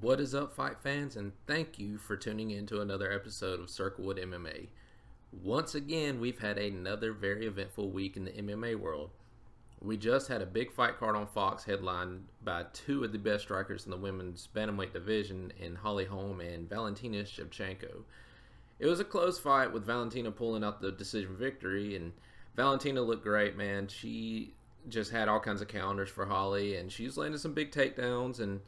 What is up, fight fans, and thank you for tuning in to another episode of Circlewood MMA. Once again, we've had another very eventful week in the MMA world. We just had a big fight card on Fox headlined by two of the best strikers in the women's bantamweight division in Holm and Valentina Shevchenko. It was a close fight with Valentina pulling out the decision victory, and Valentina looked great, man. She just had all kinds of counters for Holly, and she's landing some big takedowns, and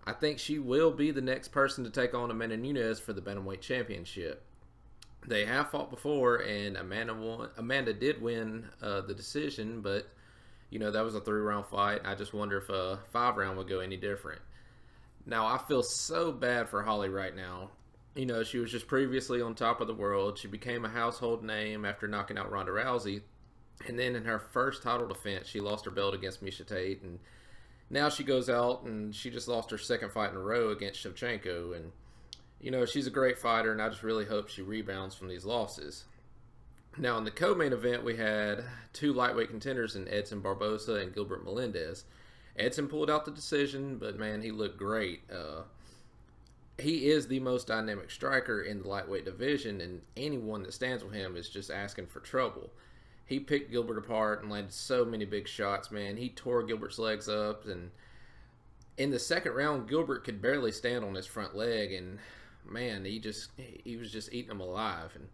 I think she will be the next person to take on Amanda Nunes for the Bantamweight Championship. They have fought before, and Amanda did win the decision, but, you know, that was a 3-round fight. I just wonder if a 5-round would go any different. Now, I feel so bad for Holly right now. You know, she was just previously on top of the world. She became a household name after knocking out Ronda Rousey. And then in her first title defense, she lost her belt against Miesha Tate, and now she goes out and she just lost her second fight in a row against Shevchenko. And, you know, she's a great fighter, and I just really hope she rebounds from these losses. Now, in the co-main event, we had two lightweight contenders in Edson Barboza and Gilbert Melendez. Edson pulled out the decision, but, man, he looked great. He is the most dynamic striker in the lightweight division, and anyone that stands with him is just asking for trouble. He picked Gilbert apart and landed so many big shots, man. He tore Gilbert's legs up, and in the second round, Gilbert could barely stand on his front leg, and man, he was just eating him alive. And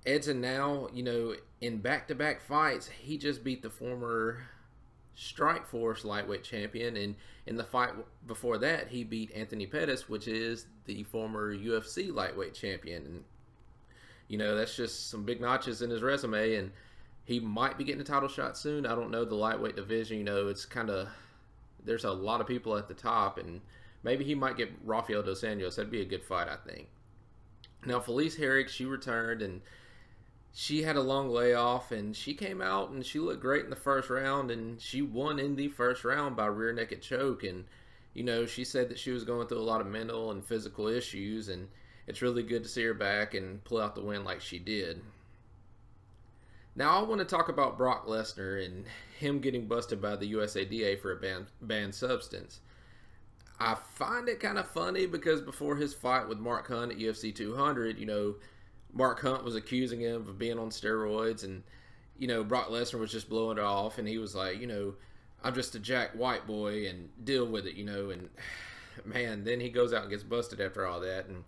Edson now, you know, in back-to-back fights, he just beat the former Strikeforce lightweight champion, and in the fight before that, he beat Anthony Pettis, which is the former UFC lightweight champion. And you know, that's just some big notches in his resume, and he might be getting a title shot soon. I don't know the lightweight division. You know, it's kind of, there's a lot of people at the top, and maybe he might get Rafael Dos Anjos. That'd be a good fight, I think. Now, Felice Herrig, she returned, and she had a long layoff, and she came out, and she looked great in the first round, and she won in the first round by rear naked choke. And, you know, she said that she was going through a lot of mental and physical issues, and it's really good to see her back and pull out the win like she did. Now I want to talk about Brock Lesnar and him getting busted by the USADA for a banned substance. I find it kind of funny because before his fight with Mark Hunt at UFC 200, you know, Mark Hunt was accusing him of being on steroids, and, you know, Brock Lesnar was just blowing it off, and he was like, you know, I'm just a jack white boy and deal with it, you know. And man, then he goes out and gets busted after all that, and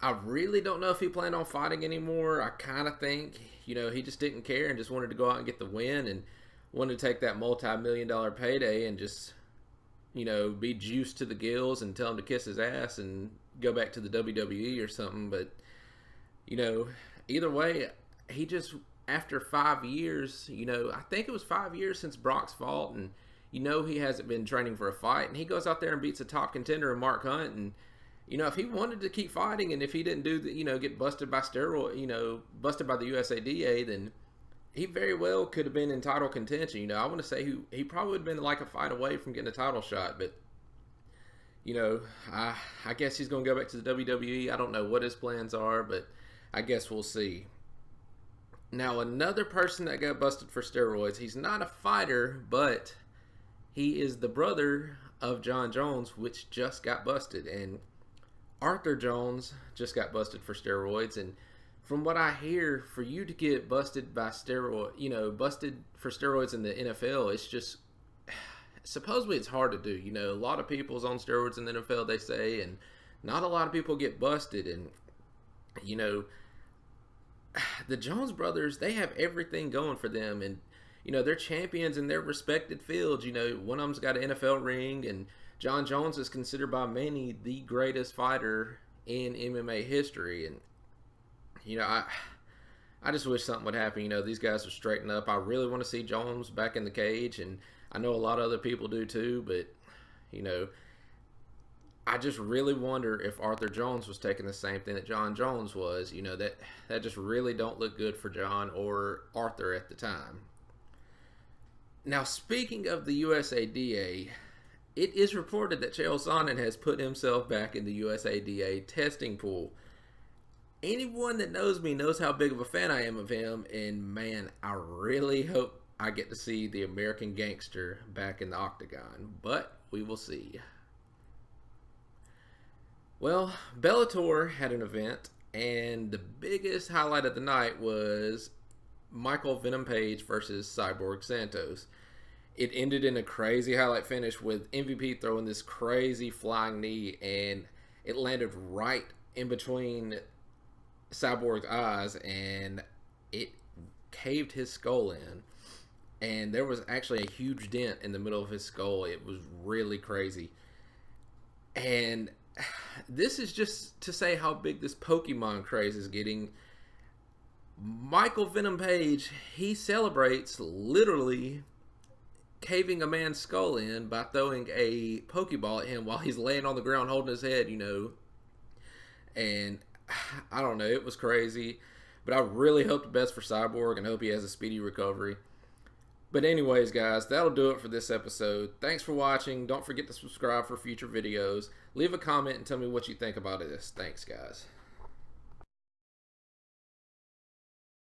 I really don't know if he planned on fighting anymore. I kind of think, you know, he just didn't care and just wanted to go out and get the win and wanted to take that multi-million-dollar payday and just, you know, be juiced to the gills and tell him to kiss his ass and go back to the WWE or something. But, you know, either way, he just, after 5 years, you know, I think it was 5 years since Brock's fought, and, you know, he hasn't been training for a fight, and he goes out there and beats a top contender in Mark Hunt. And you know, if he wanted to keep fighting, and if he didn't do the, you know, get busted by steroid, you know, busted by the USADA, then he very well could have been in title contention. You know, I want to say he probably would have been like a fight away from getting a title shot, but, you know, I guess he's going to go back to the WWE. I don't know what his plans are, but I guess we'll see. Now, another person that got busted for steroids, he's not a fighter, but he is the brother of John Jones, which just got busted, and Arthur Jones just got busted for steroids. And from what I hear, for you to get busted by steroid, you know, busted for steroids in the NFL, it's just, supposedly it's hard to do. You know, a lot of people's on steroids in the NFL, they say, and not a lot of people get busted. And, you know, the Jones brothers, they have everything going for them, and, you know, they're champions in their respected fields. You know, one of them's got an NFL ring, and John Jones is considered by many the greatest fighter in MMA history. And, you know, I just wish something would happen. You know, these guys are straighten up. I really want to see Jones back in the cage, and I know a lot of other people do too, but, you know, I just really wonder if Arthur Jones was taking the same thing that John Jones was. You know, that just really don't look good for John or Arthur at the time. Now, speaking of the USADA, it is reported that Chael Sonnen has put himself back in the USADA testing pool. Anyone that knows me knows how big of a fan I am of him, and man, I really hope I get to see the American Gangster back in the octagon, but we will see. Well, Bellator had an event, and the biggest highlight of the night was Michael Venom Page versus Cyborg Santos. It ended in a crazy highlight finish with MVP throwing this crazy flying knee, and it landed right in between Cyborg's eyes, and it caved his skull in. And there was actually a huge dent in the middle of his skull. It was really crazy. And this is just to say how big this Pokemon craze is getting. Michael Venom Page, he celebrates literally caving a man's skull in by throwing a Pokeball at him while he's laying on the ground holding his head, And I don't know, it was crazy. But I really hope the best for Cyborg and hope he has a speedy recovery. But anyways, guys, that'll do it for this episode. Thanks for watching. Don't forget to subscribe for future videos. Leave a comment and tell me what you think about this. Thanks, guys.